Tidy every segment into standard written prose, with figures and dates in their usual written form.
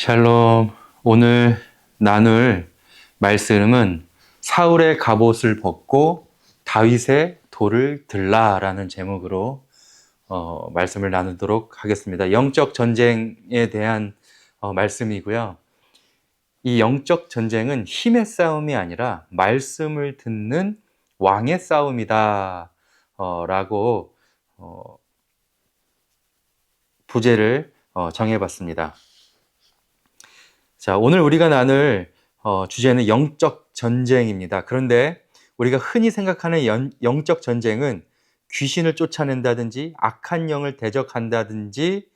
샬롬. 오늘 나눌 말씀은 사울의 갑옷을 벗고 다윗의 돌을 들라라는 제목으로 말씀을 나누도록 하겠습니다. 영적 전쟁에 대한 말씀이고요. 이 영적 전쟁은 힘의 싸움이 아니라 말씀을 듣는 왕의 싸움이다 라고 부제를 정해봤습니다. 자, 오늘 우리가 나눌 주제는 영적 전쟁입니다. 그런데 우리가 흔히 생각하는 영적 전쟁은 귀신을 쫓아낸다든지 악한 영을 대적한다든지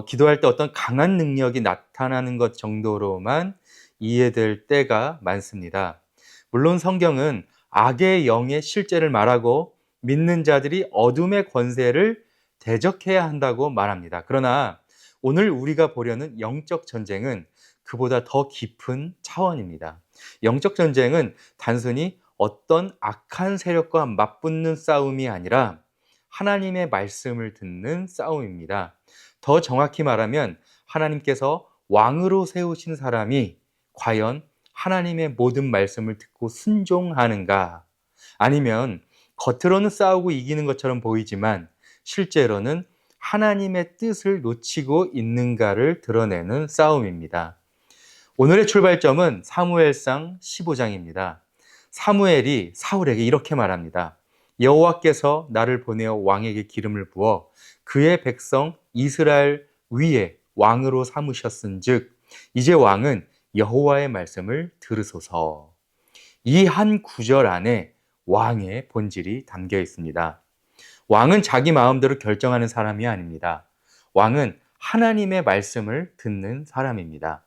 기도할 때 어떤 강한 능력이 나타나는 것 정도로만 이해될 때가 많습니다. 물론 성경은 악의 영의 실제를 말하고 믿는 자들이 어둠의 권세를 대적해야 한다고 말합니다. 그러나 오늘 우리가 보려는 영적 전쟁은 그보다 더 깊은 차원입니다. 영적 전쟁은 단순히 어떤 악한 세력과 맞붙는 싸움이 아니라 하나님의 말씀을 듣는 싸움입니다. 더 정확히 말하면 하나님께서 왕으로 세우신 사람이 과연 하나님의 모든 말씀을 듣고 순종하는가? 아니면 겉으로는 싸우고 이기는 것처럼 보이지만 실제로는 하나님의 뜻을 놓치고 있는가를 드러내는 싸움입니다. 오늘의 출발점은 사무엘상 15장입니다. 사무엘이 사울에게 이렇게 말합니다. 여호와께서 나를 보내어 왕에게 기름을 부어 그의 백성 이스라엘 위에 왕으로 삼으셨은즉 이제 왕은 여호와의 말씀을 들으소서. 이 한 구절 안에 왕의 본질이 담겨 있습니다. 왕은 자기 마음대로 결정하는 사람이 아닙니다. 왕은 하나님의 말씀을 듣는 사람입니다.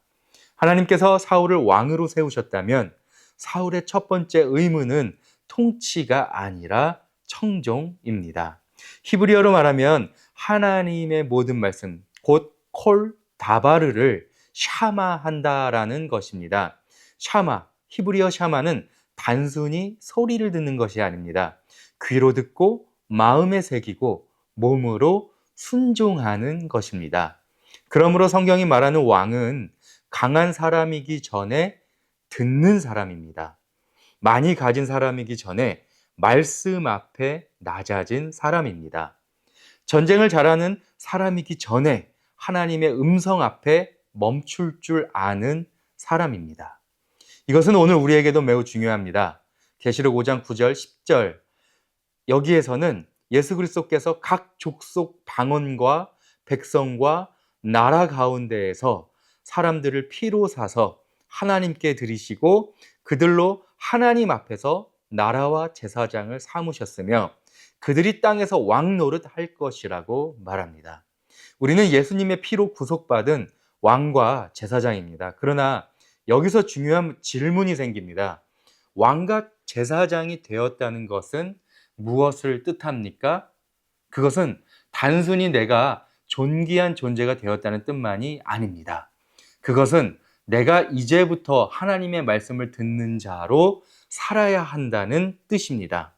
하나님께서 사울을 왕으로 세우셨다면 사울의 첫 번째 의무는 통치가 아니라 청종입니다. 히브리어로 말하면 하나님의 모든 말씀, 곧 콜 다바르를 샤마한다라는 것입니다. 샤마, 히브리어 샤마는 단순히 소리를 듣는 것이 아닙니다. 귀로 듣고 마음에 새기고 몸으로 순종하는 것입니다. 그러므로 성경이 말하는 왕은 강한 사람이기 전에 듣는 사람입니다. 많이 가진 사람이기 전에 말씀 앞에 낮아진 사람입니다. 전쟁을 잘하는 사람이기 전에 하나님의 음성 앞에 멈출 줄 아는 사람입니다. 이것은 오늘 우리에게도 매우 중요합니다. 계시록 5장 9절, 10절 여기에서는 예수 그리스도께서 각 족속 방언과 백성과 나라 가운데에서 사람들을 피로 사서 하나님께 드리시고 그들로 하나님 앞에서 나라와 제사장을 삼으셨으며 그들이 땅에서 왕 노릇 할 것이라고 말합니다. 우리는 예수님의 피로 구속받은 왕과 제사장입니다. 그러나 여기서 중요한 질문이 생깁니다. 왕과 제사장이 되었다는 것은 무엇을 뜻합니까? 그것은 단순히 내가 존귀한 존재가 되었다는 뜻만이 아닙니다. 그것은 내가 이제부터 하나님의 말씀을 듣는 자로 살아야 한다는 뜻입니다.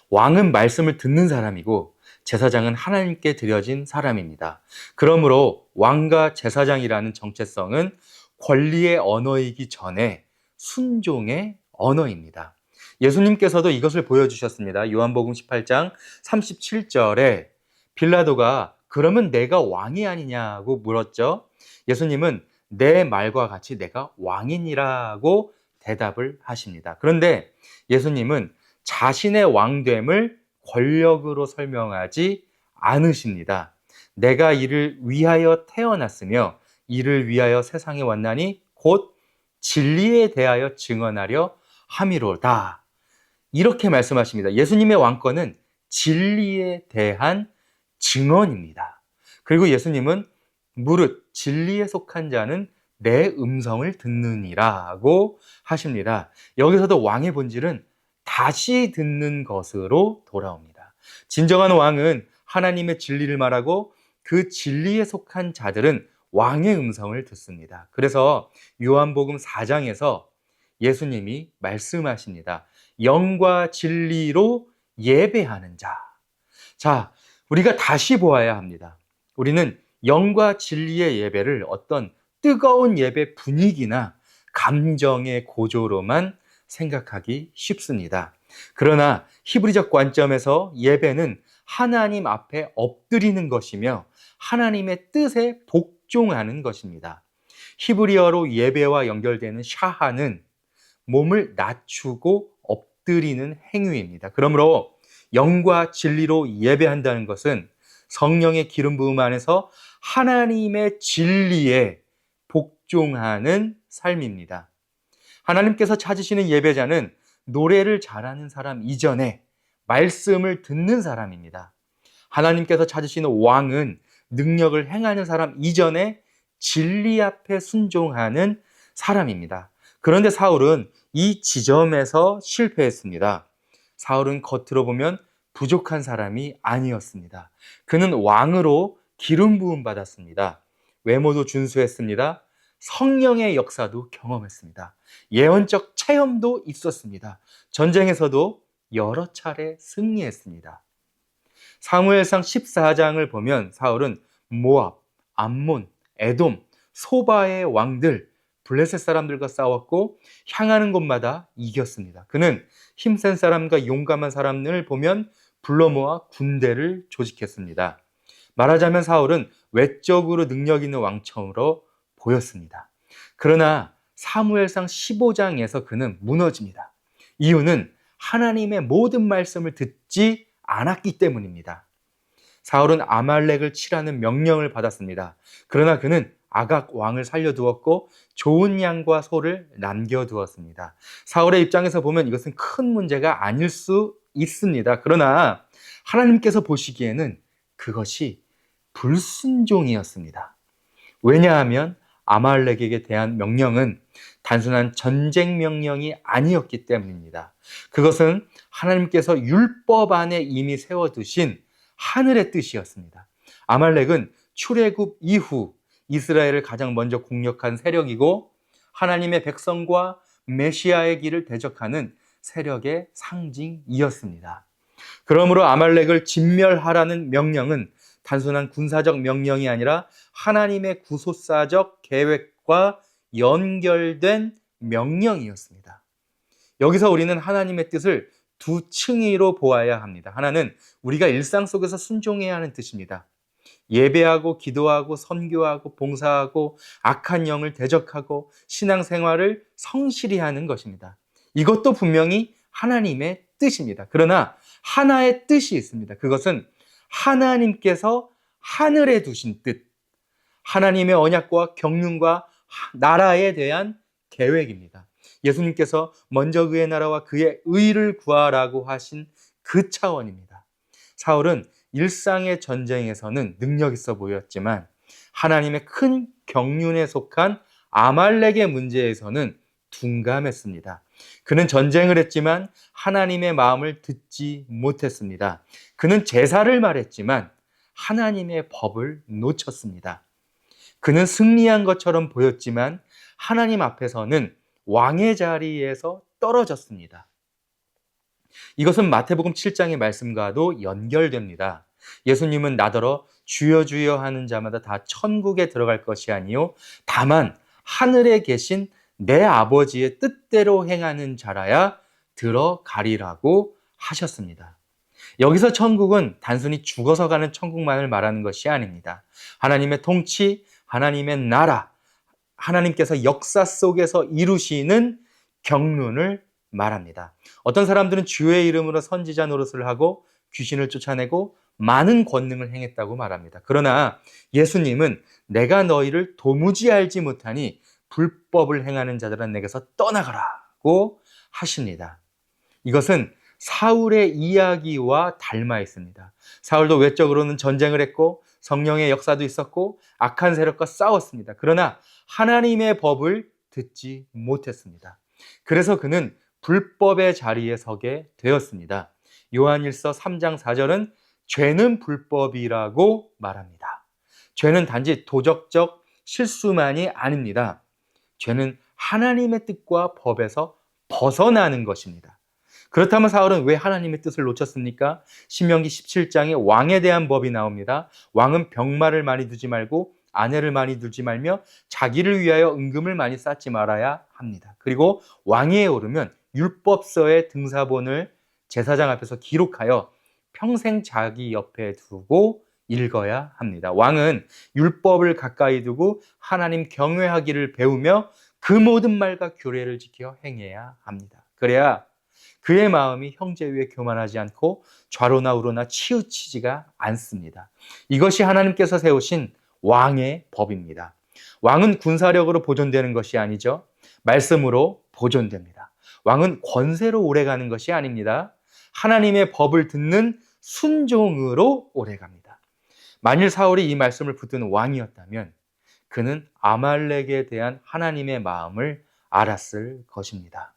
왕은 말씀을 듣는 사람이고 제사장은 하나님께 드려진 사람입니다. 그러므로 왕과 제사장이라는 정체성은 권리의 언어이기 전에 순종의 언어입니다. 예수님께서도 이것을 보여주셨습니다. 요한복음 18장 37절에 빌라도가 그러면 내가 왕이 아니냐고 물었죠. 예수님은 내 말과 같이 내가 왕이니라고 대답을 하십니다. 그런데 예수님은 자신의 왕됨을 권력으로 설명하지 않으십니다. 내가 이를 위하여 태어났으며 이를 위하여 세상에 왔나니 곧 진리에 대하여 증언하려 함이로다. 이렇게 말씀하십니다. 예수님의 왕권은 진리에 대한 증언입니다. 그리고 예수님은 무릇 진리에 속한 자는 내 음성을 듣느니라고 하십니다. 여기서도 왕의 본질은 다시 듣는 것으로 돌아옵니다. 진정한 왕은 하나님의 진리를 말하고 그 진리에 속한 자들은 왕의 음성을 듣습니다. 그래서 요한복음 4장에서 예수님이 말씀하십니다. 영과 진리로 예배하는 자. 자, 우리가 다시 보아야 합니다. 우리는 영과 진리의 예배를 어떤 뜨거운 예배 분위기나 감정의 고조로만 생각하기 쉽습니다. 그러나 히브리적 관점에서 예배는 하나님 앞에 엎드리는 것이며 하나님의 뜻에 복종하는 것입니다. 히브리어로 예배와 연결되는 샤하는 몸을 낮추고 엎드리는 행위입니다. 그러므로 영과 진리로 예배한다는 것은 성령의 기름 부음 안에서 하나님의 진리에 복종하는 삶입니다. 하나님께서 찾으시는 예배자는 노래를 잘하는 사람 이전에 말씀을 듣는 사람입니다. 하나님께서 찾으시는 왕은 능력을 행하는 사람 이전에 진리 앞에 순종하는 사람입니다. 그런데 사울은 이 지점에서 실패했습니다. 사울은 겉으로 보면 부족한 사람이 아니었습니다. 그는 왕으로 기름 부음 받았습니다. 외모도 준수했습니다. 성령의 역사도 경험했습니다. 예언적 체험도 있었습니다. 전쟁에서도 여러 차례 승리했습니다. 사무엘상 14장을 보면 사울은 모압, 암몬, 에돔, 소바의 왕들, 블레셋 사람들과 싸웠고 향하는 곳마다 이겼습니다. 그는 힘센 사람과 용감한 사람을 보면 불러 모아 군대를 조직했습니다. 말하자면 사울은 외적으로 능력 있는 왕처로 보였습니다. 그러나 사무엘상 15장에서 그는 무너집니다. 이유는 하나님의 모든 말씀을 듣지 않았기 때문입니다. 사울은 아말렉을 치라는 명령을 받았습니다. 그러나 그는 아각 왕을 살려두었고 좋은 양과 소를 남겨두었습니다. 사울의 입장에서 보면 이것은 큰 문제가 아닐 수 있습니다. 그러나 하나님께서 보시기에는 그것이 불순종이었습니다. 왜냐하면 아말렉에게 대한 명령은 단순한 전쟁 명령이 아니었기 때문입니다. 그것은 하나님께서 율법 안에 이미 세워두신 하늘의 뜻이었습니다. 아말렉은 출애굽 이후 이스라엘을 가장 먼저 공격한 세력이고 하나님의 백성과 메시아의 길을 대적하는 세력의 상징이었습니다. 그러므로 아말렉을 진멸하라는 명령은 단순한 군사적 명령이 아니라 하나님의 구속사적 계획과 연결된 명령이었습니다. 여기서 우리는 하나님의 뜻을 두 층위로 보아야 합니다. 하나는 우리가 일상 속에서 순종해야 하는 뜻입니다. 예배하고 기도하고 선교하고 봉사하고 악한 영을 대적하고 신앙생활을 성실히 하는 것입니다. 이것도 분명히 하나님의 뜻입니다. 그러나 하나의 뜻이 있습니다. 그것은 하나님께서 하늘에 두신 뜻, 하나님의 언약과 경륜과 나라에 대한 계획입니다. 예수님께서 먼저 그의 나라와 그의 의를 구하라고 하신 그 차원입니다. 사울은 일상의 전쟁에서는 능력 있어 보였지만 하나님의 큰 경륜에 속한 아말렉의 문제에서는 둔감했습니다. 그는 전쟁을 했지만 하나님의 마음을 듣지 못했습니다. 그는 제사를 말했지만 하나님의 법을 놓쳤습니다. 그는 승리한 것처럼 보였지만 하나님 앞에서는 왕의 자리에서 떨어졌습니다. 이것은 마태복음 7장의 말씀과도 연결됩니다. 예수님은 나더러 주여 주여 하는 자마다 다 천국에 들어갈 것이 아니요 다만 하늘에 계신 내 아버지의 뜻대로 행하는 자라야 들어가리라고 하셨습니다. 여기서 천국은 단순히 죽어서 가는 천국만을 말하는 것이 아닙니다. 하나님의 통치, 하나님의 나라, 하나님께서 역사 속에서 이루시는 경륜을 말합니다. 어떤 사람들은 주의 이름으로 선지자 노릇을 하고 귀신을 쫓아내고 많은 권능을 행했다고 말합니다. 그러나 예수님은 내가 너희를 도무지 알지 못하니 불법을 행하는 자들은 내게서 떠나가라고 하십니다. 이것은 사울의 이야기와 닮아 있습니다. 사울도 외적으로는 전쟁을 했고 성령의 역사도 있었고 악한 세력과 싸웠습니다. 그러나 하나님의 법을 듣지 못했습니다. 그래서 그는 불법의 자리에 서게 되었습니다. 요한일서 3장 4절은 죄는 불법이라고 말합니다. 죄는 단지 도덕적 실수만이 아닙니다. 죄는 하나님의 뜻과 법에서 벗어나는 것입니다. 그렇다면 사울은 왜 하나님의 뜻을 놓쳤습니까? 신명기 17장에 왕에 대한 법이 나옵니다. 왕은 병마를 많이 두지 말고 아내를 많이 두지 말며 자기를 위하여 은금을 많이 쌓지 말아야 합니다. 그리고 왕위에 오르면 율법서의 등사본을 제사장 앞에서 기록하여 평생 자기 옆에 두고 읽어야 합니다. 왕은 율법을 가까이 두고 하나님 경외하기를 배우며 그 모든 말과 규례를 지켜 행해야 합니다. 그래야 그의 마음이 형제 위에 교만하지 않고 좌로나 우로나 치우치지가 않습니다. 이것이 하나님께서 세우신 왕의 법입니다. 왕은 군사력으로 보존되는 것이 아니죠. 말씀으로 보존됩니다. 왕은 권세로 오래가는 것이 아닙니다. 하나님의 법을 듣는 순종으로 오래갑니다. 만일 사울이 이 말씀을 붙드는 왕이었다면 그는 아말렉에 대한 하나님의 마음을 알았을 것입니다.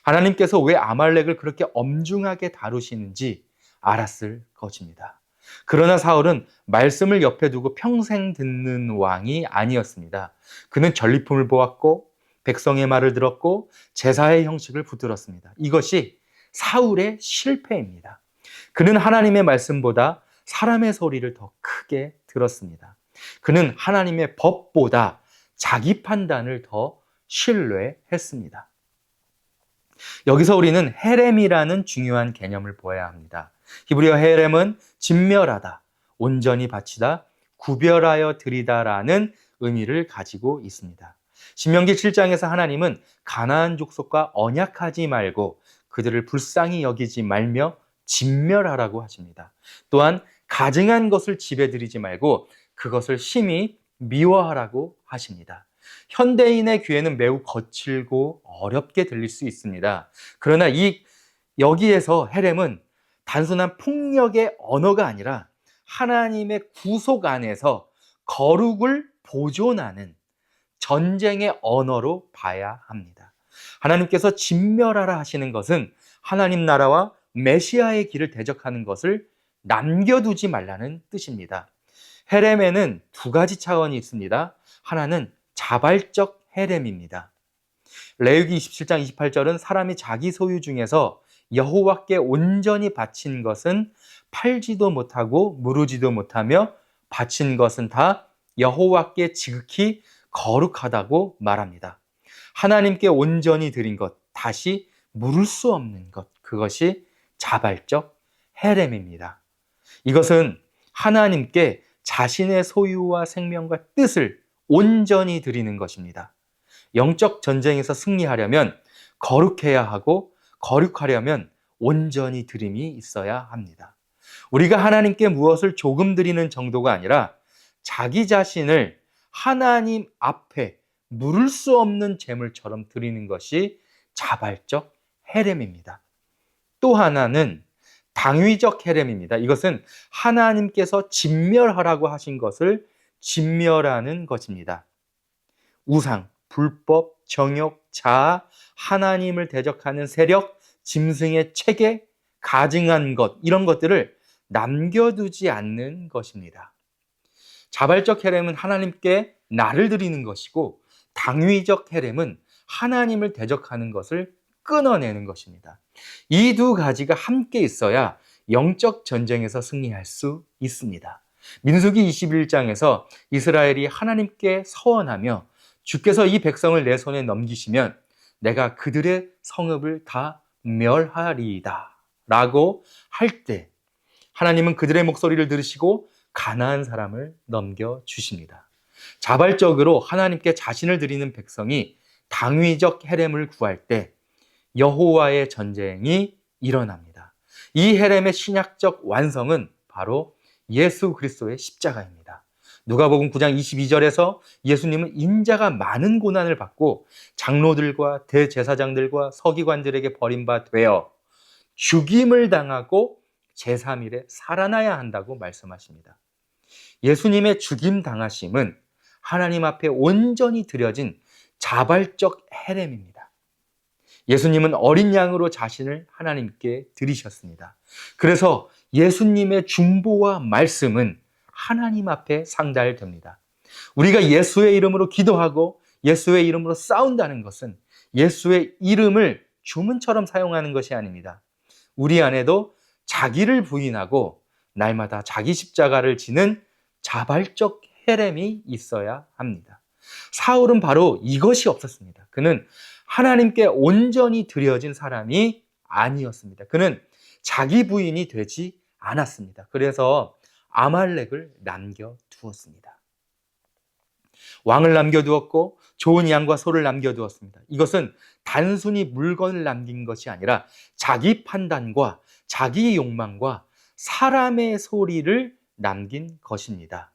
하나님께서 왜 아말렉을 그렇게 엄중하게 다루시는지 알았을 것입니다. 그러나 사울은 말씀을 옆에 두고 평생 듣는 왕이 아니었습니다. 그는 전리품을 보았고 백성의 말을 들었고 제사의 형식을 붙들었습니다. 이것이 사울의 실패입니다. 그는 하나님의 말씀보다 사람의 소리를 더 크게 들었습니다. 그는 하나님의 법보다 자기 판단을 더 신뢰했습니다. 여기서 우리는 헤렘이라는 중요한 개념을 보아야 합니다. 히브리어 헤렘은 진멸하다, 온전히 바치다, 구별하여 드리다라는 의미를 가지고 있습니다. 신명기 7장에서 하나님은 가나안 족속과 언약하지 말고 그들을 불쌍히 여기지 말며 진멸하라고 하십니다. 또한 가증한 것을 집에 들이지 말고 그것을 심히 미워하라고 하십니다. 현대인의 귀에는 매우 거칠고 어렵게 들릴 수 있습니다. 그러나 여기에서 헤렘은 단순한 폭력의 언어가 아니라 하나님의 구속 안에서 거룩을 보존하는 전쟁의 언어로 봐야 합니다. 하나님께서 진멸하라 하시는 것은 하나님 나라와 메시아의 길을 대적하는 것을 남겨두지 말라는 뜻입니다. 헤렘에는 두 가지 차원이 있습니다. 하나는 자발적 헤렘입니다. 레위기 27장 28절은 사람이 자기 소유 중에서 여호와께 온전히 바친 것은 팔지도 못하고 무르지도 못하며 바친 것은 다 여호와께 지극히 거룩하다고 말합니다. 하나님께 온전히 드린 것, 다시 물을 수 없는 것, 그것이 자발적 헤렘입니다. 이것은 하나님께 자신의 소유와 생명과 뜻을 온전히 드리는 것입니다. 영적 전쟁에서 승리하려면 거룩해야 하고 거룩하려면 온전히 드림이 있어야 합니다. 우리가 하나님께 무엇을 조금 드리는 정도가 아니라 자기 자신을 하나님 앞에 물을 수 없는 제물처럼 드리는 것이 자발적 헤렘입니다. 또 하나는 당위적 헤렘입니다. 이것은 하나님께서 진멸하라고 하신 것을 진멸하는 것입니다. 우상, 불법, 정욕, 자아, 하나님을 대적하는 세력, 짐승의 체계, 가증한 것, 이런 것들을 남겨두지 않는 것입니다. 자발적 헤렘은 하나님께 나를 드리는 것이고 당위적 헤렘은 하나님을 대적하는 것을 끊어내는 것입니다. 이 두 가지가 함께 있어야 영적 전쟁에서 승리할 수 있습니다. 민수기 21장에서 이스라엘이 하나님께 서원하며 주께서 이 백성을 내 손에 넘기시면 내가 그들의 성읍을 다 멸하리이다 라고 할 때 하나님은 그들의 목소리를 들으시고 가나안 사람을 넘겨주십니다. 자발적으로 하나님께 자신을 드리는 백성이 당위적 헤렘을 구할 때 여호와의 전쟁이 일어납니다. 이 헤렘의 신약적 완성은 바로 예수 그리스도의 십자가입니다. 누가복음 9장 22절에서 예수님은 인자가 많은 고난을 받고 장로들과 대제사장들과 서기관들에게 버림받되어 죽임을 당하고 제3일에 살아나야 한다고 말씀하십니다. 예수님의 죽임 당하심은 하나님 앞에 온전히 드려진 자발적 헤렘입니다. 예수님은 어린 양으로 자신을 하나님께 드리셨습니다. 그래서 예수님의 중보와 말씀은 하나님 앞에 상달됩니다. 우리가 예수의 이름으로 기도하고 예수의 이름으로 싸운다는 것은 예수의 이름을 주문처럼 사용하는 것이 아닙니다. 우리 안에도 자기를 부인하고 날마다 자기 십자가를 지는 자발적 헤렘이 있어야 합니다. 사울은 바로 이것이 없었습니다. 그는 하나님께 온전히 드려진 사람이 아니었습니다. 그는 자기 부인이 되지 않았습니다. 그래서 아말렉을 남겨두었습니다. 왕을 남겨두었고 좋은 양과 소를 남겨두었습니다. 이것은 단순히 물건을 남긴 것이 아니라 자기 판단과 자기 욕망과 사람의 소리를 남긴 것입니다.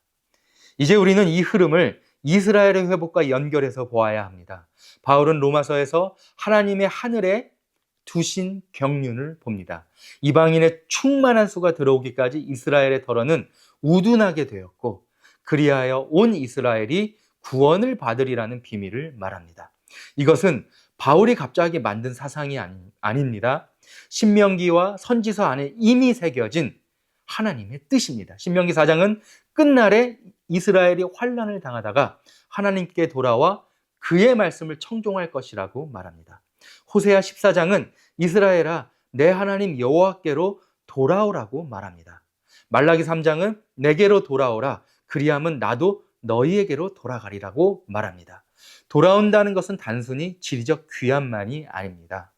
이제 우리는 이 흐름을 이스라엘의 회복과 연결해서 보아야 합니다. 바울은 로마서에서 하나님의 하늘에 두신 경륜을 봅니다. 이방인의 충만한 수가 들어오기까지 이스라엘의 덜어는 우둔하게 되었고 그리하여 온 이스라엘이 구원을 받으리라는 비밀을 말합니다. 이것은 바울이 갑자기 만든 사상이 아닙니다. 신명기와 선지서 안에 이미 새겨진 하나님의 뜻입니다. 신명기 4장은 끝날에 이스라엘이 환난을 당하다가 하나님께 돌아와 그의 말씀을 청종할 것이라고 말합니다. 호세아 14장은 이스라엘아 내 하나님 여호와께로 돌아오라고 말합니다. 말라기 3장은 내게로 돌아오라 그리하면 나도 너희에게로 돌아가리라고 말합니다. 돌아온다는 것은 단순히 지리적 귀환만이 아닙니다.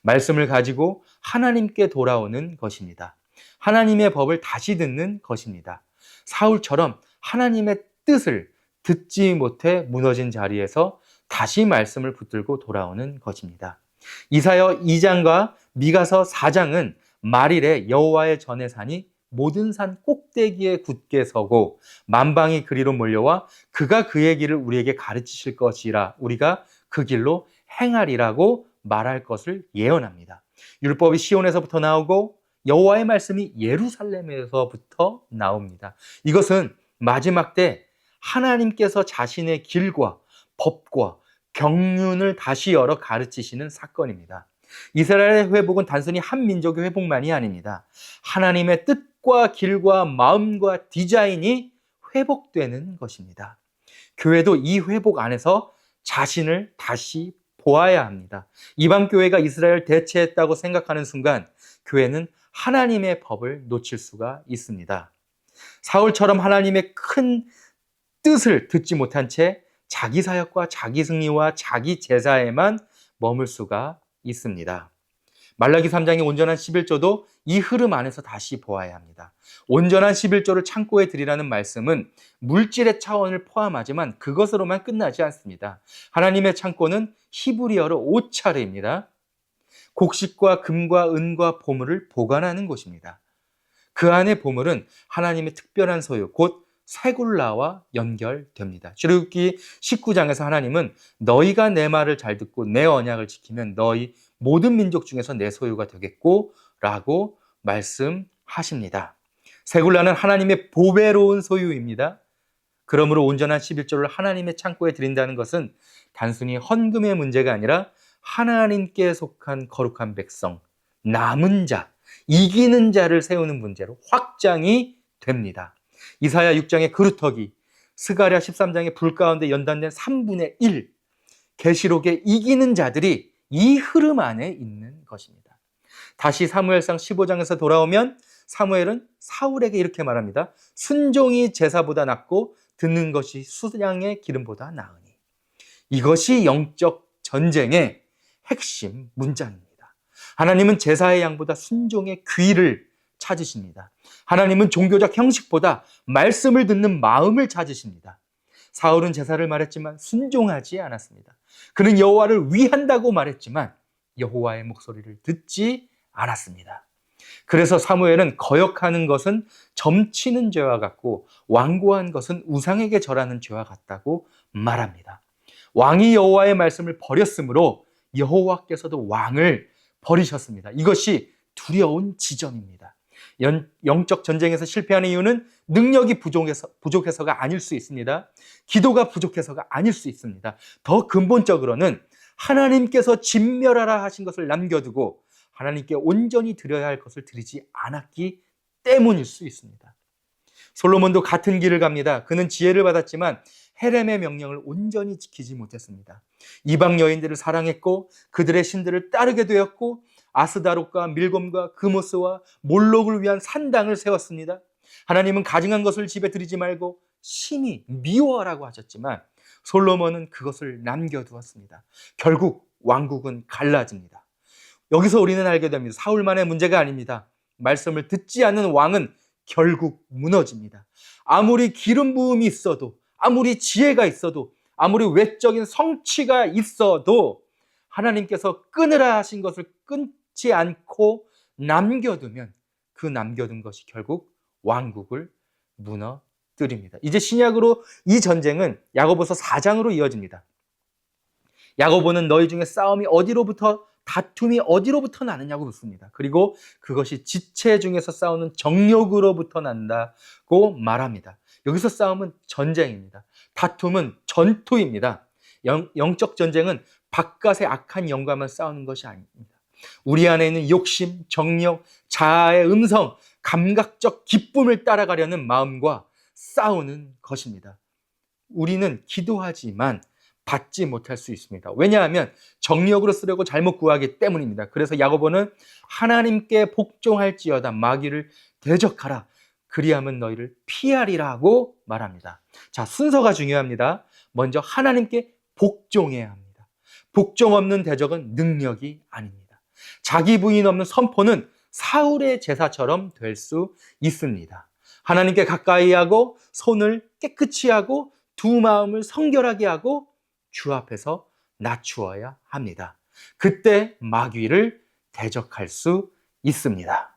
말씀을 가지고 하나님께 돌아오는 것입니다. 하나님의 법을 다시 듣는 것입니다. 사울처럼 하나님의 뜻을 듣지 못해 무너진 자리에서 다시 말씀을 붙들고 돌아오는 것입니다. 이사야 2장과 미가서 4장은 말일에 여호와의 전에 사니 모든 산 꼭대기에 굳게 서고 만방이 그리로 몰려와 그가 그의 길을 우리에게 가르치실 것이라 우리가 그 길로 행하리라고 말할 것을 예언합니다. 율법이 시온에서부터 나오고 여호와의 말씀이 예루살렘에서부터 나옵니다. 이것은 마지막 때 하나님께서 자신의 길과 법과 경륜을 다시 열어 가르치시는 사건입니다. 이스라엘의 회복은 단순히 한 민족의 회복만이 아닙니다. 하나님의 뜻과 길과 마음과 디자인이 회복되는 것입니다. 교회도 이 회복 안에서 자신을 다시 보아야 합니다. 이방 교회가 이스라엘을 대체했다고 생각하는 순간 교회는 하나님의 법을 놓칠 수가 있습니다. 사울처럼 하나님의 큰 뜻을 듣지 못한 채 자기 사역과 자기 승리와 자기 제사에만 머물 수가 있습니다. 말라기 3장의 온전한 11조도 이 흐름 안에서 다시 보아야 합니다. 온전한 11조를 창고에 드리라는 말씀은 물질의 차원을 포함하지만 그것으로만 끝나지 않습니다. 하나님의 창고는 히브리어로 오차르입니다. 곡식과 금과 은과 보물을 보관하는 곳입니다. 그 안의 보물은 하나님의 특별한 소유, 곧 세굴라와 연결됩니다. 출애굽기 19장에서 하나님은 너희가 내 말을 잘 듣고 내 언약을 지키면 너희 모든 민족 중에서 내 소유가 되겠고 라고 말씀하십니다. 세굴라는 하나님의 보배로운 소유입니다. 그러므로 온전한 11조를 하나님의 창고에 드린다는 것은 단순히 헌금의 문제가 아니라 하나님께 속한 거룩한 백성, 남은 자, 이기는 자를 세우는 문제로 확장이 됩니다. 이사야 6장의 그루터기, 스가랴 13장의 불 가운데 연단된 3분의 1, 계시록의 이기는 자들이 이 흐름 안에 있는 것입니다. 다시 사무엘상 15장에서 돌아오면 사무엘은 사울에게 이렇게 말합니다. 순종이 제사보다 낫고 듣는 것이 수양의 기름보다 나으니. 이것이 영적 전쟁의 핵심 문장입니다. 하나님은 제사의 양보다 순종의 귀를 찾으십니다. 하나님은 종교적 형식보다 말씀을 듣는 마음을 찾으십니다. 사울은 제사를 말했지만 순종하지 않았습니다. 그는 여호와를 위한다고 말했지만 여호와의 목소리를 듣지 않았습니다. 그래서 사무엘은 거역하는 것은 점치는 죄와 같고 완고한 것은 우상에게 절하는 죄와 같다고 말합니다. 왕이 여호와의 말씀을 버렸으므로 여호와께서도 왕을 버리셨습니다. 이것이 두려운 지점입니다. 영적 전쟁에서 실패하는 이유는 능력이 부족해서가 아닐 수 있습니다. 기도가 부족해서가 아닐 수 있습니다. 더 근본적으로는 하나님께서 진멸하라 하신 것을 남겨두고 하나님께 온전히 드려야 할 것을 드리지 않았기 때문일 수 있습니다. 솔로몬도 같은 길을 갑니다. 그는 지혜를 받았지만 헤렘의 명령을 온전히 지키지 못했습니다. 이방 여인들을 사랑했고 그들의 신들을 따르게 되었고 아스다롯과 밀곰과 그모스와 몰록을 위한 산당을 세웠습니다. 하나님은 가증한 것을 집에 들이지 말고 심히 미워하라고 하셨지만 솔로몬은 그것을 남겨두었습니다. 결국 왕국은 갈라집니다. 여기서 우리는 알게 됩니다. 사울만의 문제가 아닙니다. 말씀을 듣지 않는 왕은 결국 무너집니다. 아무리 기름 부음이 있어도, 아무리 지혜가 있어도, 아무리 외적인 성취가 있어도 하나님께서 끊으라 하신 것을 끊지 않고 남겨두면 그 남겨둔 것이 결국 왕국을 무너뜨립니다. 이제 신약으로 이 전쟁은 야고보서 4장으로 이어집니다. 야고보는 너희 중에 다툼이 어디로부터 나느냐고 묻습니다. 그리고 그것이 지체 중에서 싸우는 정욕으로부터 난다고 말합니다. 여기서 싸움은 전쟁입니다. 다툼은 전투입니다. 영적 전쟁은 바깥의 악한 영과만 싸우는 것이 아닙니다. 우리 안에 있는 욕심, 정욕, 자아의 음성, 감각적 기쁨을 따라가려는 마음과 싸우는 것입니다. 우리는 기도하지만 받지 못할 수 있습니다. 왜냐하면 정력으로 쓰려고 잘못 구하기 때문입니다. 그래서 야고보는 하나님께 복종할지어다 마귀를 대적하라. 그리하면 너희를 피하리라고 말합니다. 자, 순서가 중요합니다. 먼저 하나님께 복종해야 합니다. 복종 없는 대적은 능력이 아닙니다. 자기 부인 없는 선포는 사울의 제사처럼 될 수 있습니다. 하나님께 가까이 하고 손을 깨끗이 하고 두 마음을 성결하게 하고 주 앞에서 낮추어야 합니다. 그때 마귀를 대적할 수 있습니다.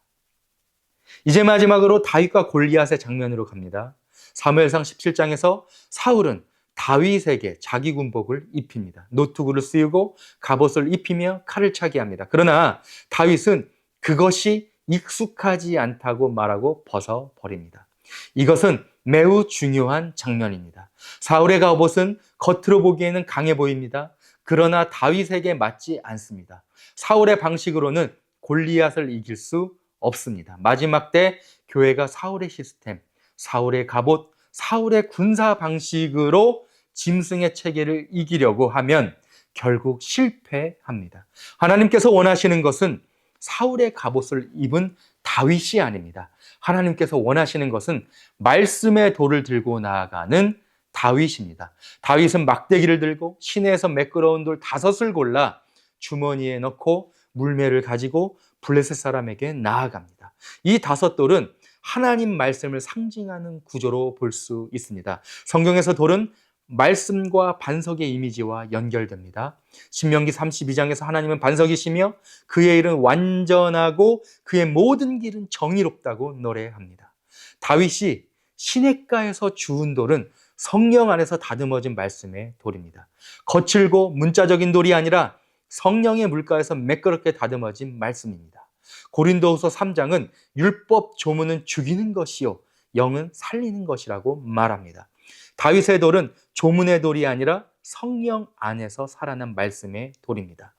이제 마지막으로 다윗과 골리앗의 장면으로 갑니다. 사무엘상 17장에서 사울은 다윗에게 자기 군복을 입힙니다. 노투구를 씌우고 갑옷을 입히며 칼을 차게 합니다. 그러나 다윗은 그것이 익숙하지 않다고 말하고 벗어버립니다. 이것은 매우 중요한 장면입니다. 사울의 갑옷은 겉으로 보기에는 강해 보입니다. 그러나 다윗에게 맞지 않습니다. 사울의 방식으로는 골리앗을 이길 수 없습니다. 마지막 때 교회가 사울의 시스템, 사울의 갑옷, 사울의 군사 방식으로 짐승의 체계를 이기려고 하면 결국 실패합니다. 하나님께서 원하시는 것은 사울의 갑옷을 입은 다윗이 아닙니다. 하나님께서 원하시는 것은 말씀의 돌을 들고 나아가는 다윗입니다. 다윗은 막대기를 들고 시내에서 매끄러운 돌 5을 골라 주머니에 넣고 물매를 가지고 블레셋 사람에게 나아갑니다. 이 5돌은 하나님 말씀을 상징하는 구조로 볼 수 있습니다. 성경에서 돌은 말씀과 반석의 이미지와 연결됩니다. 신명기 32장에서 하나님은 반석이시며 그의 일은 완전하고 그의 모든 길은 정의롭다고 노래합니다. 다윗이 시냇가에서 주운 돌은 성령 안에서 다듬어진 말씀의 돌입니다. 거칠고 문자적인 돌이 아니라 성령의 물가에서 매끄럽게 다듬어진 말씀입니다. 고린도후서 3장은 율법 조문은 죽이는 것이요 영은 살리는 것이라고 말합니다. 다윗의 돌은 조문의 돌이 아니라 성령 안에서 살아난 말씀의 돌입니다.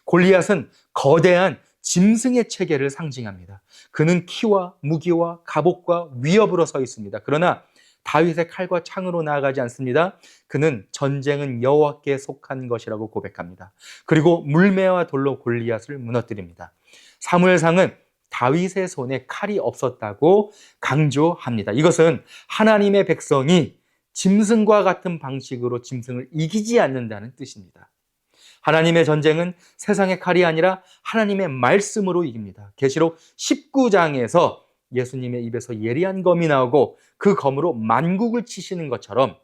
골리앗은 거대한 짐승의 체계를 상징합니다. 그는 키와 무기와 갑옷과 위협으로 서 있습니다. 그러나 다윗의 칼과 창으로 나아가지 않습니다. 그는 전쟁은 여호와께 속한 것이라고 고백합니다. 그리고 물매와 돌로 골리앗을 무너뜨립니다. 사무엘상은 다윗의 손에 칼이 없었다고 강조합니다. 이것은 하나님의 백성이 짐승과 같은 방식으로 짐승을 이기지 않는다는 뜻입니다. 하나님의 전쟁은 세상의 칼이 아니라 하나님의 말씀으로 이깁니다. 계시록 19장에서 예수님의 입에서 예리한 검이 나오고 그 검으로 만국을 치시는 것처럼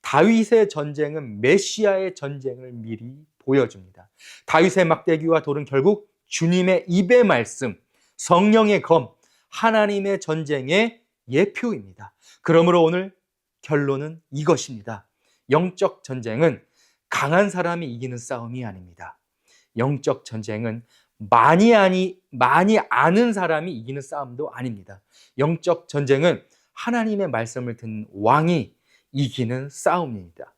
다윗의 전쟁은 메시아의 전쟁을 미리 보여줍니다. 다윗의 막대기와 돌은 결국 주님의 입의 말씀, 성령의 검, 하나님의 전쟁의 예표입니다. 그러므로 오늘 결론은 이것입니다. 영적 전쟁은 강한 사람이 이기는 싸움이 아닙니다. 영적 전쟁은 많이 아는 사람이 이기는 싸움도 아닙니다. 영적 전쟁은 하나님의 말씀을 듣는 왕이 이기는 싸움입니다.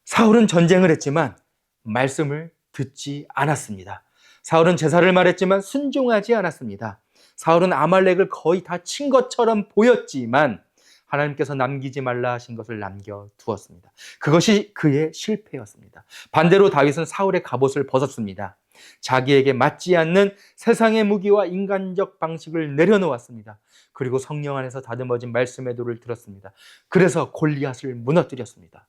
사울은 전쟁을 했지만 말씀을 듣지 않았습니다. 사울은 제사를 말했지만 순종하지 않았습니다. 사울은 아말렉을 거의 다 친 것처럼 보였지만 하나님께서 남기지 말라 하신 것을 남겨두었습니다. 그것이 그의 실패였습니다. 반대로 다윗은 사울의 갑옷을 벗었습니다. 자기에게 맞지 않는 세상의 무기와 인간적 방식을 내려놓았습니다. 그리고 성령 안에서 다듬어진 말씀의 도를 들었습니다. 그래서 골리앗을 무너뜨렸습니다.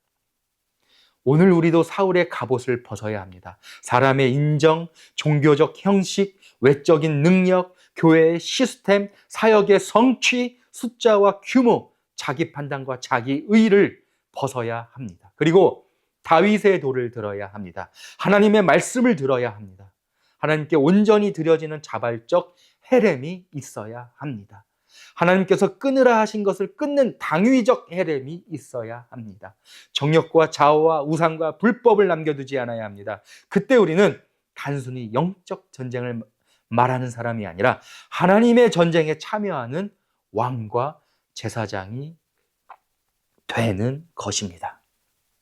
오늘 우리도 사울의 갑옷을 벗어야 합니다. 사람의 인정, 종교적 형식, 외적인 능력, 교회의 시스템, 사역의 성취, 숫자와 규모, 자기 판단과 자기 의를 벗어야 합니다. 그리고 다윗의 도를 들어야 합니다. 하나님의 말씀을 들어야 합니다. 하나님께 온전히 드려지는 자발적 헤렘이 있어야 합니다. 하나님께서 끊으라 하신 것을 끊는 당위적 헤렘이 있어야 합니다. 정욕과 좌우와 우상과 불법을 남겨두지 않아야 합니다. 그때 우리는 단순히 영적 전쟁을 말하는 사람이 아니라 하나님의 전쟁에 참여하는 왕과 제사장이 되는 것입니다.